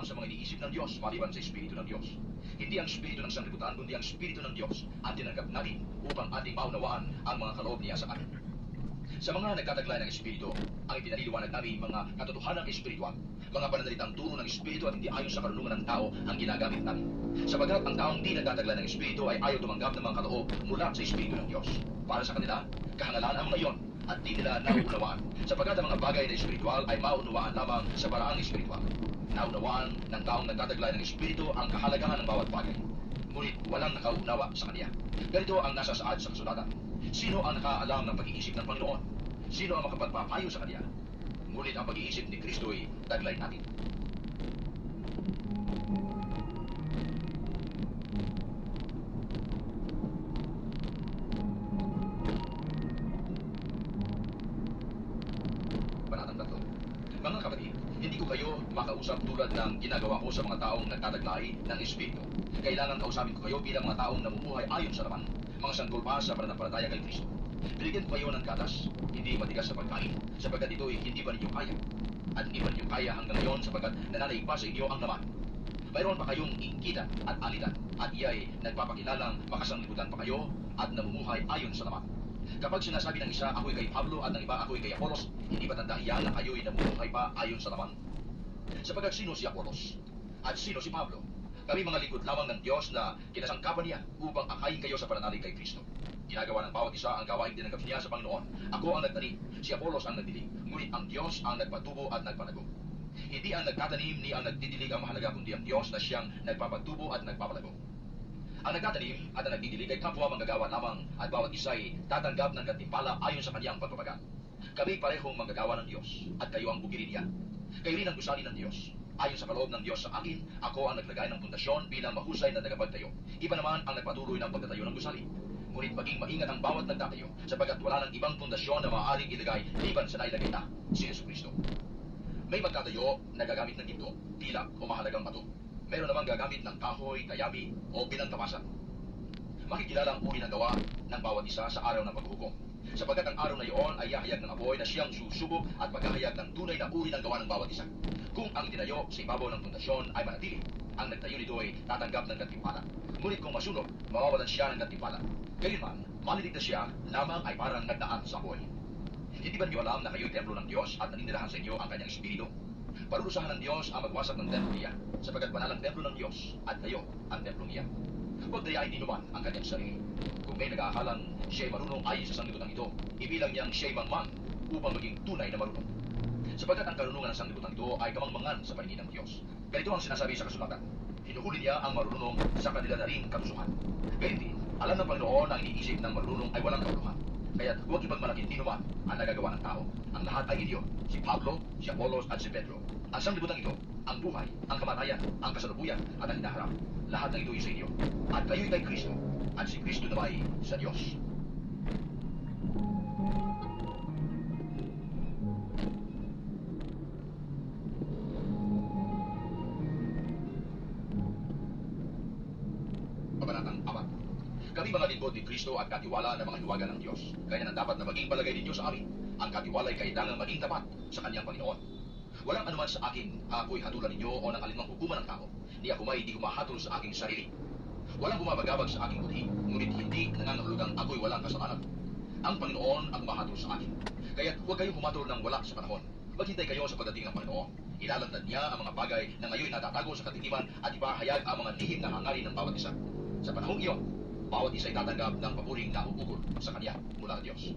alam sa mga iniisip ng Diyos maliban sa Espiritu ng Diyos. Hindi ang Espiritu ng sanglibutan, kundi ang Espiritu ng Diyos ang tinanggap natin upang ating maunawaan ang mga kaloob niya sa atin. Sa mga nagtataglay ng Espiritu, ang ipinaliliwanag namin mga katotohanan ng Espiritual, mga pananalitang turo ng Espiritu at hindi ayon sa karunungan ng tao ang ginagamit namin. Sapagat ang taong di nagtataglay ng Espiritu ay ayaw tumanggap ng mga kaloob mula sa Espiritu ng Diyos. Para sa kanila, kahangalan ang mga iyon at di nila nauunawaan, sapagat ang mga bagay na espiritual ay maunawaan lamang sa paraang espiritual. Naunawaan ng taong nagtataglay ng Espiritu ang kahalagahan ng bawat bagay, ngunit walang nakaunawa sa kanya. Ganito ang nasa saad sa kasulatan. Sino ang nakaalam ng pag-iisip ng Panginoon? Sino ang makapagpapayo sa kanya? Ngunit ang pag-iisip ni Kristo ay taglay natin. Panatang 3. Mga kapatid, hindi ko kayo makausap tulad ng ginagawa ko sa mga taong nagtataglay ng Espiritu. Kailangan kausapin ko kayo bilang mga taong namumuhay ayon sa laman, mga sanggol pa sa pananampalataya kay Kristo. Binigyan ko kayo ng gatas, hindi matigas sa pagkain, sapagkat ito ay hindi ba ninyo kaya? At hindi ba ninyo kaya hanggang ngayon sapagkat nananaig pa sa inyo ang laman? Mayroon pa kayong inggitan at alitan, at iya'y nagpapakilalang makasanglibutan pa kayo at namumuhay ayon sa laman. Kapag sinasabi ng isa, ako'y kay Pablo, at ng iba, ako'y kay Apolos, hindi ba tanda iyan na kayo'y namumuhay pa ayon sa laman? Sapagkat sino si Apolos? At sino si Pablo? Kami mga lingkod lamang ng Diyos na kinasangkapan niya upang akayin kayo sa pananalig kay Kristo. Ginagawa ng bawat isa ang gawaing tinanggap niya sa Panginoon. Ako ang nagtanim, si Apolos ang nagdilig, ngunit ang Diyos ang nagpatubo at nagpalago. Hindi ang nagtatanim ni ang nagdidilig ang mahalaga, kundi ang Diyos na siyang nagpapatubo at nagpapalago. Ang nagtatanim at ang nagdidilig ay kapwa manggagawa lamang, at bawat isa ay tatanggap ng gantimpala ayon sa kanyang pagpapagal. Kami parehong manggagawa ng Diyos, at kayo ang bugilin niya. Kayo rin ang gusali ng Diyos. Ayon sa kaloob ng Diyos sa akin, ako ang naglagay ng pundasyon bilang mahusay na tagapagtayo. Iba naman ang nagpatuloy ng pagtatayo ng gusali. Ngunit maging maingat ang bawat nagtatayo, sapagkat wala ng ibang pundasyon na maaaring ilagay liban sa nailagay na, si Jesucristo. May magtatayo na gagamit ng ginto, tila o mahalagang bato. Meron namang gagamit ng kahoy, kayami o pinantapasan. Makikilala ang uri ng gawa ng bawat isa sa araw ng paghuhukom, sapagkat ang araw na iyon ay hahayag ng apoy na siyang susubok at maghahayag ng tunay na uri ng gawa ng bawat isa. Kung ang tinayo sa ibabaw ng pundasyon ay manatili, ang nagtayo nito ay tatanggap ng gantimpala. Ngunit kung masunog, mawawalan siya ng gantimpala. Gayunman, maliligtas siya lamang ay parang nagdaan sa apoy. Hindi ba niyo alam na kayo'y templo ng Diyos at naninirahan sa inyo ang kanyang Espiritu? Parurusahan ng Diyos ang magwasak ng templo niya, sapagkat banal ang templo ng Diyos at kayo ang templo niya. Huwag dayain ni naman ang kanyang sarili. Kung may nag-aahalang siya'y marunong ayon sa sanglibutan ito, ibilang niyang siya'y mangman upang maging tunay na marunong. Sapagkat ang karunungan ng sanglibutan ito ay kamangmangan sa paningin ng Diyos. Ganito ang sinasabi sa kasulatan. Hinuhuli niya ang marunong sa kanila na ring kalusuhan. Gayun din, alam ng Panginoon na ang iniisip ng marunong ay walang kabuluhan. Kaya't huwag ipagmalaki ni naman ang nagagawa ng tao. Ang lahat ay inyo, si Pablo, si Apolos at si Pedro. Ang sanglibutan ito, ang buhay, ang kamatayan, ang kasalukuyan at ang hinaharap. Lahat ng ito ay sa inyo. At kayo'y kay Kristo, at si Kristo naman ay sa Diyos. Kabanatang 4. Kami mga lingkod ni Kristo at katiwala ng mga hiwaga ng Diyos. Kaya nang dapat na maging palagay ninyo sa amin, ang katiwala ay kailangang maging tapat sa kanyang Panginoon. Walang anuman sa akin, ako'y hatulan ninyo o ng alinmang hukuman ng tao. Ni ako may di humahatol sa aking sarili. Walang bumabagabag sa aking buti, ngunit hindi nangangahulugang ako'y walang kasalanan. Ang Panginoon ang humahatol sa akin. Kaya huwag kayong humatol ng wala sa panahon. Maghintay kayo sa pagdating ng Panginoon. Ilalantad niya ang mga bagay na ngayon natatago sa katitiman at ipahayag ang mga lihim na hangarin ng bawat isa. Sa panahong iyon, bawat isa ay tatanggap ng papuring na uukol sa kanya mula sa Diyos.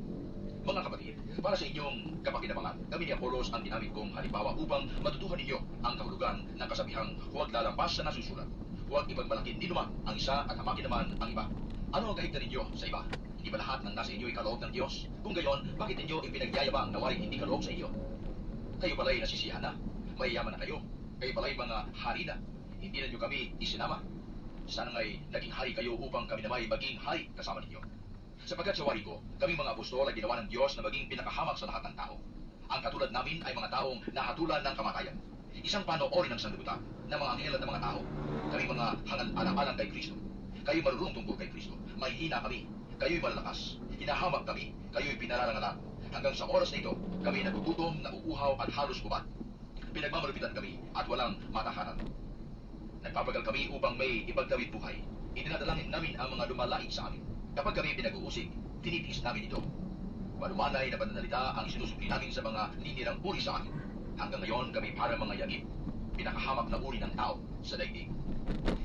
Mga kapatid, para sa inyong kapakinabangan, kami ni Apolos ang ginamit kong halimbawa upang matutuhan ninyo ang kahulugan ng kasabihang huwag lalampas sa nasusulat. Huwag ipagmalaki ni naman ang isa at hamakin naman ang iba. Ano ang kaigtan ninyo sa iba? Hindi ba lahat ng nasa inyo ay kaloob ng Diyos? Kung gayon, bakit ninyo ipinagyayabang na waring hindi kaloob sa iyo? Kayo pala'y nasisiyahan na, mayayaman na kayo. Kayo pala'y mga hari na, hindi na nyo kami isinama. Sana nga'y naging hari kayo upang kami naman maging hari kasama ninyo. Sapagkat sa wari ko, kaming mga apostol ay ginawa ng Diyos na maging pinakahamak sa lahat ng tao. Ang katulad namin ay mga taong nahatulan ng kamatayan. Isang panoorin ng sanlibutan ng mga anghel at ng mga tao. Kaming mga hangal-alang-alang kay Kristo. Kayo'y marunong tungkol kay Kristo. Mahihina kami. Kayo'y malalakas. Hinahamak kami. Kayo'y pinararangalan. Hanggang sa oras na ito, kami nagugutom, nauuhaw at halos kubad. Pinagmamalupitan kami at walang matahanan. Nagpapagal kami upang may ipagtawid buhay. Idinadalangin namin ang mga lumalait sa amin. Kapag kami pinag-uusig, tinitiis namin ito. Malumanay na pananalita ang sinusupli namin sa mga ninirang uri sa amin. Hanggang ngayon kami para mga yagib, pinakahamak na uri ng tao sa daigdig.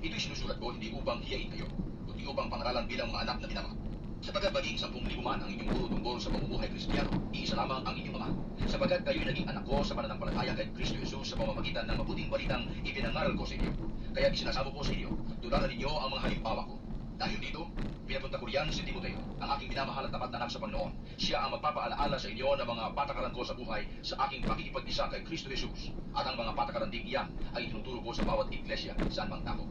Ito'y sinusulat ko hindi upang hiyain kayo, kundi upang pangaralan bilang mga anak na minamahal. Sapagkat maging 10,000 man ang inyong puro tungkol sa pamumuhay Kristiyano, iisa lamang ang inyong ama. Sapagkat kayo'y naging anak ko sa pananampalataya kay Kristo Jesus sa pamamagitan ng mabuting balitang ipinangaral ko sa inyo. Kaya isinasamo ko sa inyo, tularan ninyo ang mga halimbawa ko. Dahil dito, pinapunta ko riyan si Timoteo, ang aking minamahal at tapat na anak sa Panginoon. Siya ang magpapaalaala sa inyo ng mga patakaran ko sa buhay sa aking pakikipag-isa kay Kristo Jesus. At ang mga patakaran din iyan ay itinuturo ko sa bawat iglesia saan mang tako.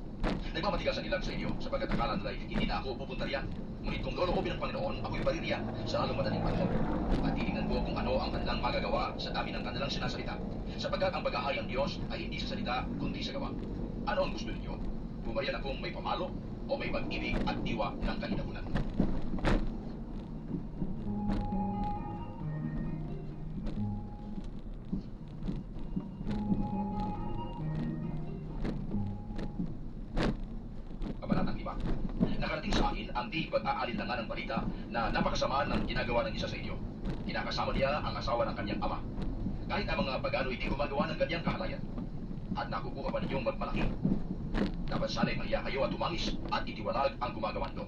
Nagmamatigasan nilang sa inyo sapagkat akala nila'y hindi na ako pupunta riyan. Ngunit kung loloobin ng Panginoon, ako'y paririyan sa lalong madaling panahon. At titingnan ko kung ano ang kanilang magagawa sa dami ng kanilang sinasalita. Sapagkat ang pag-ahari ng Diyos ay hindi sa salita, kundi sa gawa. Ano ang gusto ninyo? Bumariyan akong may pamalo o may pag-ibig at diwa ng kahinahunan? Kabanatang 5. Nakarating sa akin ang di pag-aalinlangan ng balita na napakasama ng ginagawa ng isa sa inyo. Kinakasama niya ang asawa ng kanyang ama. Kahit ang mga pagano hindi gumagawa ng ganyang kahalayan. At nakukuha pa ninyong magmalaki. Dapat sana'y mahiya kayo at tumangis at itiwalag ang gumagawa nito.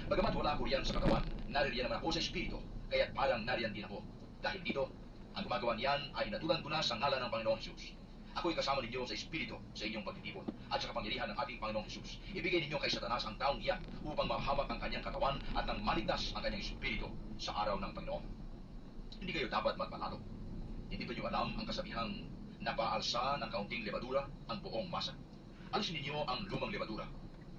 Bagamat wala ako riyan sa katawan, naririyan naman ako sa espiritu, kaya't parang nariyan din ako. Dahil dito, ang gumagawa niyan ay natulan ko na sa ngalan ng Panginoong Jesus. Ako'y kasama ninyo sa espiritu sa inyong pagtitipon at sa kapangyarihan ng ating Panginoong Jesus. Ibigay ninyo kay Satanas ang taong iyan upang mahamak ang kanyang katawan at nang maligtas ang kanyang espiritu sa araw ng Panginoon. Hindi kayo dapat magpalalo. Hindi ba niyo alam ang kasabihang napaalsa ng kaunting levadura ang buong masa? Alisin ninyo ang lumang levadura,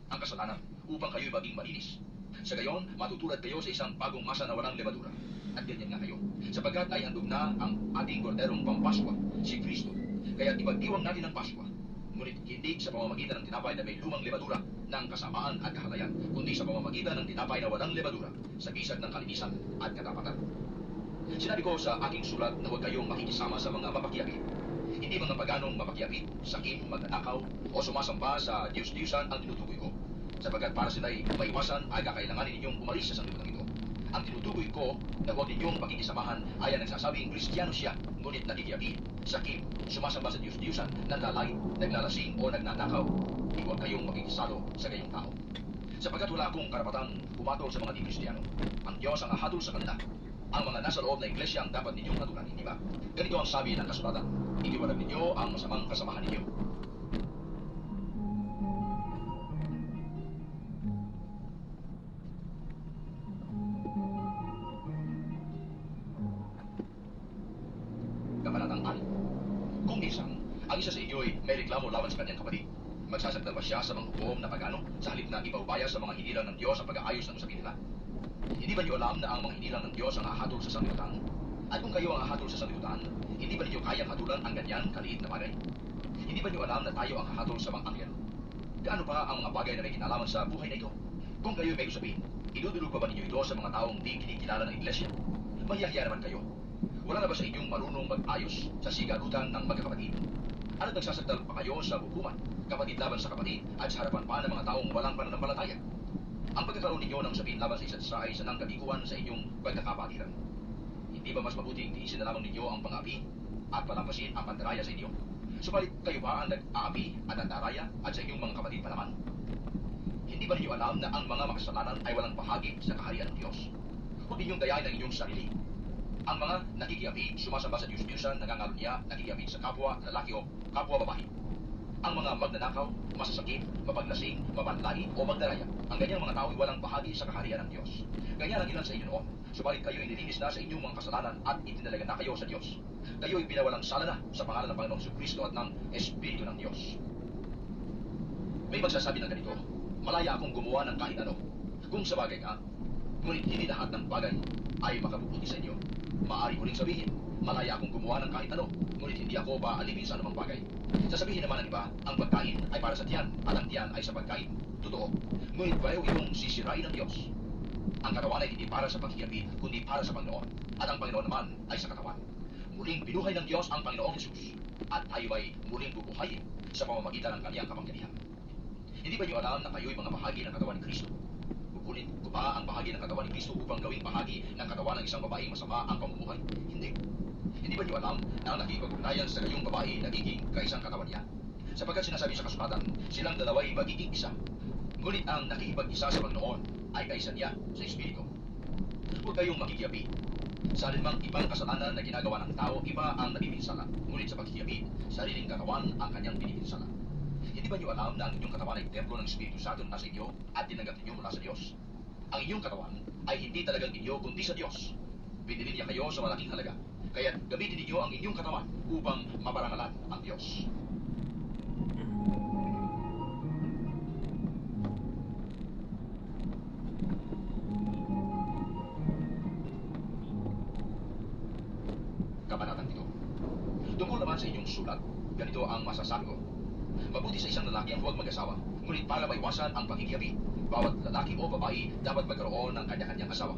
ang kasalanan, upang kayo'y maging malinis. Sa gayon, matutulad kayo sa isang bagong masa na walang levadura. At ganyan nga kayo, sapagkat ay handog na ang ating korderong pampaswa, si Kristo. Kaya ipagdiwang natin ang Paswa, ngunit hindi sa pamamagitan ng tinapay na may lumang levadura ng kasamaan at kahalayan, kundi sa pamamagitan ng tinapay na walang levadura sa bisag ng kalinisan at katapatan. Sinabi ko sa aking sulat na huwag kayong makikisama sa mga mapakiapit. Hindi mga paganong mapakiapit, sakim, magnanakaw, o sumasamba sa Diyos-Diyusan ang tinutukoy ko. Sapagkat para sila'y maiwasan ay kakailanganin ninyong umalis sa sanlibutan ito. Ang tinutukoy ko na huwag ninyong pakikisamahan ay ang nagsasabing Kristiyano siya, ngunit nakikiapit, sakim, sumasamba sa Diyos-Diyusan, nanlalait, naglalasing o nagnanakaw. Huwag kayong makikisalo sa gayong tao. Sapagkat wala akong karapatang pumatol sa mga di-Kristiyano. Ang Diyos ang hahatol sa kanila. Ang mga nasa loob na iglesia ang dapat ninyong hatulan, hindi ba? Ganito ang sabi ng kasulatan. Iniwalag ninyo ang masamang kasamahan ninyo. Kabanatang 6. Kung minsan, ang isa sa inyo'y may reklamo laban sa kanyang kapatid, magsasagdal ba siya sa mga hukom na pagano sa halip na ipaubaya sa mga hinilang ng Diyos ang pag-aayos ng usapin nila? Hindi ba niyo alam na ang mga hinilang ng Diyos ang hahatol sa sanlibutan? At kung kayo ang hahatol sa sanlibutan, hindi ba ninyo kayang hatulan ang ganyan kaliit na bagay? Hindi ba niyo alam na tayo ang hahatol sa mga anghel? Gaano pa ang mga bagay na may kinalaman sa buhay na ito? Kung kayo may usapin, idudulog pa ba ninyo ito sa mga taong di kinikilala ng iglesia? Mahiyahiya naman kayo. Wala na ba sa inyong marunong mag-ayos sa sigarutan ng magkakapatid? Ano't nagsasagdal pa kayo sa hukuman, kapatid laban sa kapatid, at sa harapan pa ng mga taong walang pananampalataya? Ang pagkakaroon ninyo ng usapin laban sa isa't isa ay sanang kabiguan sa inyong pagkakapatiran. Hindi ba mas mabuting tiisin na lamang ninyo ang pang-api at palampasin ang pandaraya sa inyo? Subalit kayo pa ang nag-aapi at nandaraya at sa inyong mga kapatid pa naman? Hindi ba ninyo alam na ang mga makasalanan ay walang bahagi sa kaharian ng Diyos? Huwag ninyong dayain ang inyong sarili. Ang mga nakikiapi, sumasamba sa Diyos-Diyusan, nangangalunya, nakikiapi sa kapwa, lalaki o kapwa babae. Ang mga magnanakaw, masasakit, mapaglasing, mapanlait o magdaraya, ang ganyang mga tao ay walang bahagi sa kaharian ng Diyos. Ganyan ang ilan sa inyo noon, subalit kayo ay nilinis na sa inyong mga kasalanan at itinalaga na kayo sa Diyos. Kayo ay pinawalang sala na sa pangalan ng Panginoong Kristo at ng Espiritu ng Diyos. May magsasabi ng ganito, malaya akong gumawa ng kahit ano. Kung sa bagay ka, ngunit hindi lahat ng bagay ay makabubuti sa inyo. Maaari ko ring sabihin, malaya akong gumawa ng kahit ano, ngunit hindi ako paalipin sa anumang bagay. Sasabihin naman ng iba, ang pagkain ay para sa tiyan, at ang tiyan ay sa pagkain. Totoo. Ngunit pareho itong sisirain ng Diyos. Ang katawan ay hindi para sa paghihiyapi, kundi para sa Panginoon. At ang Panginoon naman ay sa katawan. Muling binuhay ng Diyos ang Panginoong Jesus. at tayo ay muling bubuhayin sa pamamagitan ng kanyang kapangyarihan. Hindi ba niyo alam na kayo'y mga bahagi ng katawan ni Kristo? Kukunin ko ba ang bahagi ng katawan ni Kristo upang gawing bahagi ng katawan ng isang babaeng masama ang pamumuhay? Hindi. Hindi ba niyo alam na ang nakikipag-ugnayan sa gayong babae nagiging kaisang katawan niya? Sapagkat sinasabi sa kasulatan, silang dalawa'y magiging isa. Ngunit ang nakikipag-isa sa Panginoon ay kaisa niya sa Espiritu. Huwag kayong makikiapi. Sa alinmang ibang kasalanan na ginagawa ng tao, iba ang nabipinsala. Ngunit sa pagkikiapi, sariling katawan ang kanyang pinipinsala. Hindi ba niyo alam na ang inyong katawan ay templo ng Espiritu Santo na nasa inyo at tinanggap ninyo mula sa Diyos? Ang inyong katawan ay hindi talagang inyo kundi sa Diyos. Binili niya kayo sa malaking halaga. Kaya gamitin ninyo ang inyong katawan upang maparangalan ang Diyos. Kabanatang 7. Tungkol naman sa inyong sulat, ganito ang masasabi ko. Mabuti sa isang lalaki ang huwag mag-asawa, ngunit para maiwasan ang pagkikiapi, bawat lalaki o babae dapat magkaroon ng kanya-kanyang asawa.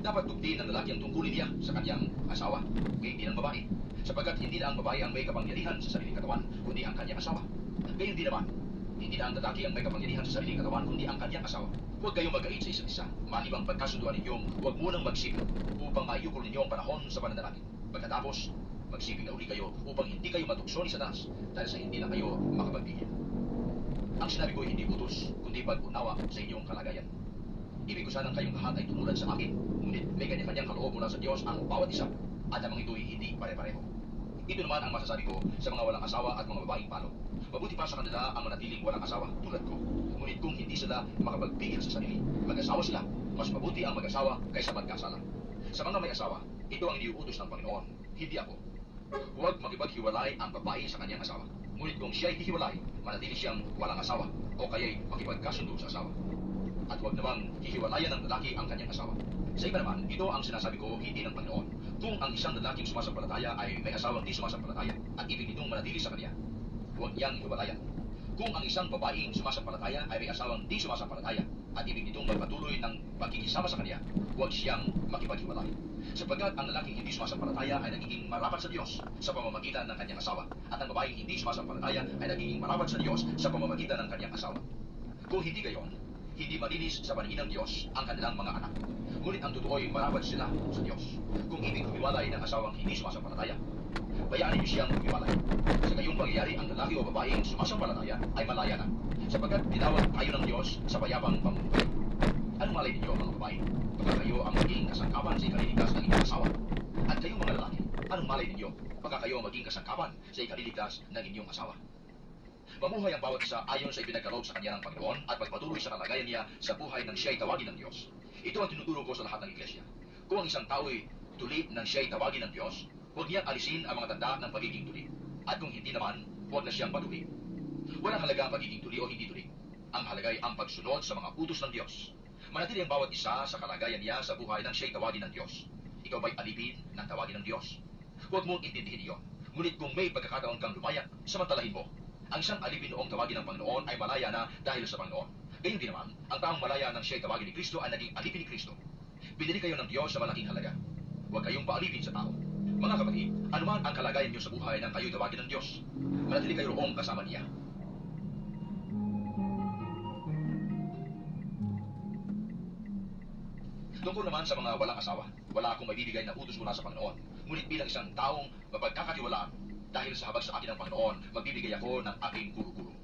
Dapat tugtin ng lalaki ang tungkulin niya sa kanyang asawa, gayon din ang babae, sapagkat hindi na ang babae ang may kapangyarihan sa sariling katawan, kundi ang kanyang asawa. Gayon din naman, hindi na ang lalaki ang may kapangyarihan sa sariling katawan, kundi ang kanyang asawa. Huwag kayong mag-ait sa isa't isa, malibang pagkasunduan ninyong huwag munang magsipin upang maiyukol ninyo ang panahon sa pananalangin. Pagkatapos, magsiping na uli kayo upang hindi kayo matukso ni Satanas dahil sa hindi na kayo makapagbigyan. Ang sinabi ko ay hindi utos, kundi pag-unawa sa inyong kalagayan. Ibig ko sanang kayong lahat ay tumulad sa akin, ngunit may kanya-kanyang kaloob mula sa Diyos ang bawat isa, at ang mga ito'y hindi pare-pareho. Ito naman ang masasabi ko sa mga walang asawa at mga babaeng palo. Mabuti pa sa kanila ang manatiling walang asawa tulad ko. Ngunit kung hindi sila makapagbigil sa sarili, mag-asawa sila, mas mabuti ang mag-asawa kaysa magkasala. Sa mga may asawa, ito ang iniuutos ng Panginoon, hindi ako. Huwag makipaghiwalay ang babae sa kanyang asawa. Ngunit kung siya'y hihiwalay, manatili siyang walang asawa o kaya'y makipagkasundo sa asawa. At huwag namang hihiwalayan ng lalaki ang kanyang asawa. Sa iba naman, ito ang sinasabi ko hindi ng Panginoon. Kung ang isang lalaking sumasampalataya ay may asawang di sumasampalataya at ibig nitong manatili sa kanya, huwag niyang hiwalayan. Kung ang isang babaeng sumasampalataya ay may asawang di sumasampalataya at ibig nitong magpatuloy ng pagkikisama sa kanya, huwag siyang makipaghiwalay. Sapagkat ang lalaking hindi sumasampalataya ay nagiging marapat sa Diyos sa pamamagitan ng kanyang asawa, at ang babaeng hindi sumasampalataya ay nagiging marapat sa Diyos sa pamamagitan ng kanyang asawa. Kung hindi gayon, hindi malinis sa paningin ng Diyos ang kanilang mga anak. Ngunit ang totoo'y marapat sila sa Diyos. Kung ibig humiwalay ng asawang hindi sumasampalataya, bayaan niyo siyang humiwalay. Sa gayong pangyayari, ang lalaki o babaeng sumasampalataya ay malaya na, sapagkat tinawag kayo ng Diyos sa payapang pamumuhay. Anong malay ninyo, mga babae? Baka kayo ang maging kasangkapan sa ikaliligtas ng inyong asawa. At kayong mga lalaki, anong malay ninyo? Baka kayo maging kasangkapan sa ikaliligtas ng inyong asawa. Mamuhay ang bawat isa ayon sa ipinagkaloob sa kanya ng Panginoon at magpatuloy sa kalagayan niya sa buhay ng siya'y tawagin ng Diyos. Ito ang tinuturo ko sa lahat ng iglesia. Kung ang isang tao'y tuli ng siya'y tawagin ng Diyos, huwag niyang alisin ang mga tanda ng pagiging tuli. At kung hindi naman, huwag na siyang patuli. Walang halaga ang pagiging tuli o hindi tuli. Ang halaga'y ang pagsunod sa mga utos ng Diyos. Manatili ang bawat isa sa kalagayan niya sa buhay ng siya'y tawagin ng Diyos. Ikaw ba'y alipin ng tawagin ng Diyos? Huwag mong intindihin iyon. Ngunit kung may pagkakataon kang lumayak, samantalahin mo. Ang isang alipin noong tawagin ng Panginoon ay malaya na dahil sa Panginoon. Gayon din naman, ang taong malaya ng siya'y tawagin ni Kristo ay naging alipin ni Kristo. Pinili kayo ng Diyos sa malaking halaga. Huwag kayong paalipin sa tao. Mga kapatid, anuman ang kalagayan niyo sa buhay ng kayo'y tawagin ng Diyos, manatili kayo roong kasama niya. Tungkol naman sa mga walang asawa, wala akong maibibigay na utos mula sa Panginoon. Ngunit bilang isang taong mapagkakatiwalaan, dahil sa habag sa akin ng Panginoon, magbibigay ako ng aking guru-guru.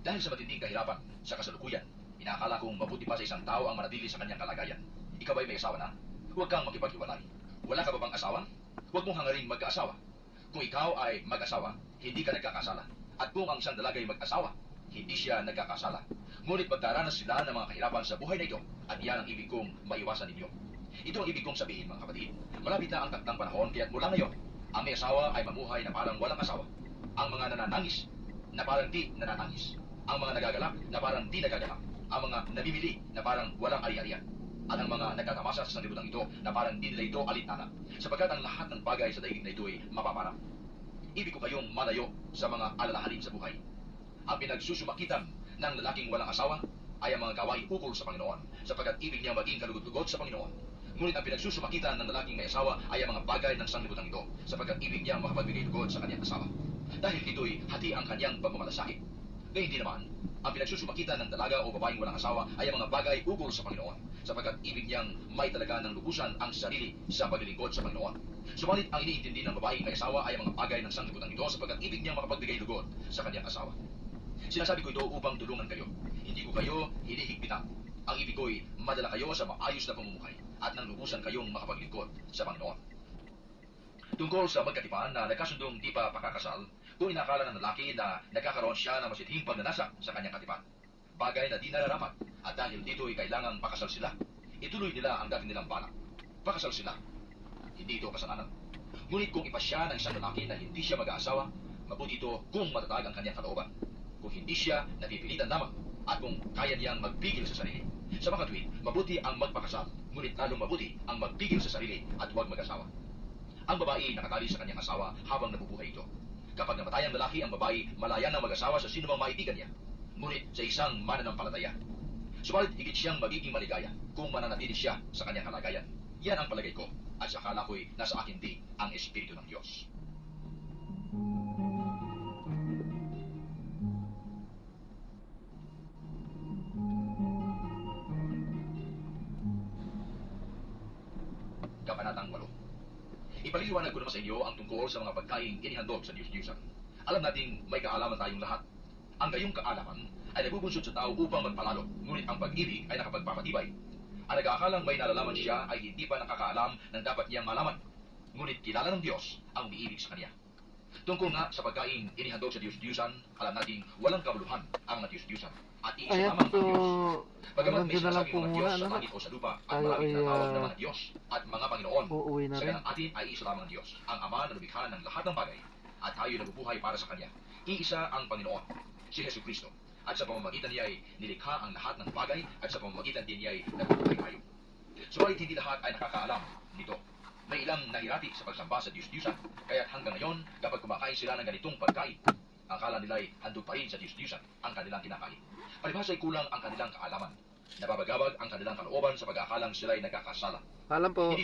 Dahil sa matinding kahirapan sa kasalukuyan, inakala kong mabuti pa sa isang tao ang manatili sa kanyang kalagayan. Ikaw ba'y may asawa na? Huwag kang makipaghiwalay. Wala ka ba bang asawa? Huwag mong hangaring magkaasawa. Kung ikaw ay mag-asawa, hindi ka nagkakasala. At kung ang isang dalaga ay mag-asawa, hindi siya nagkakasala. Ngunit magdaranas sila ng mga kahirapan sa buhay na ito, at iyan ang ibig kong maiwasan ninyo. Ito ang ibig kong sabihin, mga kapatid. Malapit na ang takdang panahon, kaya't mula ngayon, ang may asawa ay mamuhay na parang walang asawa. Ang mga nananangis na parang di nananangis. Ang mga nagagalak na parang di nagagalak. Ang mga nabibili na parang walang ari-arian. At ang mga nagtatamasa sa sanlibutan ito na parang di nila ito alintana. Sapagkat ang lahat ng bagay sa daigdig na ito ay mapaparang. Ibig ko kayong malayo sa mga alalahanin sa buhay. Ang pinagsusumakitan ng lalaking walang asawa ay ang mga gawain ukol sa Panginoon. Sapagkat ibig niya maging kalugod-lugod sa Panginoon. Ngunit ang pinagsusumakitan ng lalaking may asawa ay ang mga bagay ng sanlibutan ito, sapagkat ibig niyang makapagbigay lugod sa kanyang asawa. dahil ito'y hati ang kanyang pagmamalasakit. Gayun din naman, ang pinagsusumakitan ng dalaga o babaeng walang asawa ay ang mga bagay ukol sa Panginoon, sapagkat ibig niyang may talaga ng lubusan ang sarili sa paglilingkod sa Panginoon. Subalit ang iniintindi ng babaeng may asawa ay ang mga bagay ng sanglibutan ito, sapagkat ibig niyang makapagbigay lugod sa kanyang asawa. Sinasabi ko ito upang tulungan kayo. Hindi ko kayo hinihigpitan. Ang ibig ko'y madala kayo sa maayos na pamumuhay at nang lubusan kayong makapaglingkod sa Panginoon. Tungkol sa magkatipan na nagkasundong di pa pakakasal, kung inakala ng lalaki na nagkakaroon siya ng masithing pagnanasa sa kanyang katipan, bagay na di nararapat, at dahil dito'y kailangang pakasal sila, ituloy nila ang dati nilang balak. Pakasal sila. Hindi ito kasalanan. Ngunit kung ipasya ng isang lalaki na hindi siya mag-aasawa, mabuti ito kung matatag ang kanyang kalooban. Kung hindi siya napipilitan lamang, at kung kaya niyang magpigil sa sarili. Sa mga tuwid, mabuti ang magpakasal, ngunit lalong mabuti ang magpigil sa sarili at huwag mag-asawa. Ang babae nakatali sa kanyang asawa habang nabubuhay ito. Kapag namatay ang lalaki, ang babae malaya ng mag-asawa sa sinumang maibigan niya, ngunit sa isang mananampalataya. Subalit higit siyang magiging maligaya kung mananatili siya sa kanyang kalagayan. Yan ang palagay ko, at sa akala ko'y nasa akin din ang Espiritu ng Diyos. Kabanatang 8. Ipaliliwanag ko naman sa inyo ang tungkol sa mga pagkain inihandog sa Diyos-Diyosan. Alam nating may kaalaman tayong lahat. Ang gayong kaalaman ay nagbubunsod sa tao upang magpalalo, ngunit ang pag-ibig ay nakapagpapatibay. Ang nag-aakalang may nalalaman siya ay hindi pa nakakaalam ng dapat niyang malaman, ngunit kilala ng Diyos ang umiibig sa kanya. Tungkol nga sa pagkain inihandog sa Diyos-Diyosan, alam nating walang kabuluhan ang mga Diyos-Diyosan, at iisa Ayan lamang po, ang Diyos. Bagamat may nandun na lang sinasabing po mga muna, Diyos sa ano? langit o sa lupa at Tayo maraming ay tinatawag na mga Diyos at mga Panginoon, uuwi na sa rin. ganang atin ay isa lamang ang Diyos, ang Ama na lumikha ng lahat ng bagay, at tayo nabubuhay para sa Kanya. Iisa ang Panginoon, si Jesucristo, at sa pamamagitan niya ay nilikha ang lahat ng bagay, at sa pamamagitan din niya ay nabubuhay tayo. Subalit hindi lahat ay nakakaalam nito. May ilang nahirati sa pagsamba sa Diyos-Diyusan, kaya't hanggang ngayon, kapag kumakain sila ng ganitong pagkain, akala nila ay handog pa rin sa Diyos-Diyusan ang kanilang kinakain. Palibhasa ay kulang ang kanilang kaalaman. Nababagabag ang kanilang kalooban sa pag-aakalang sila ay nagkakasala. Paalam po. Hindi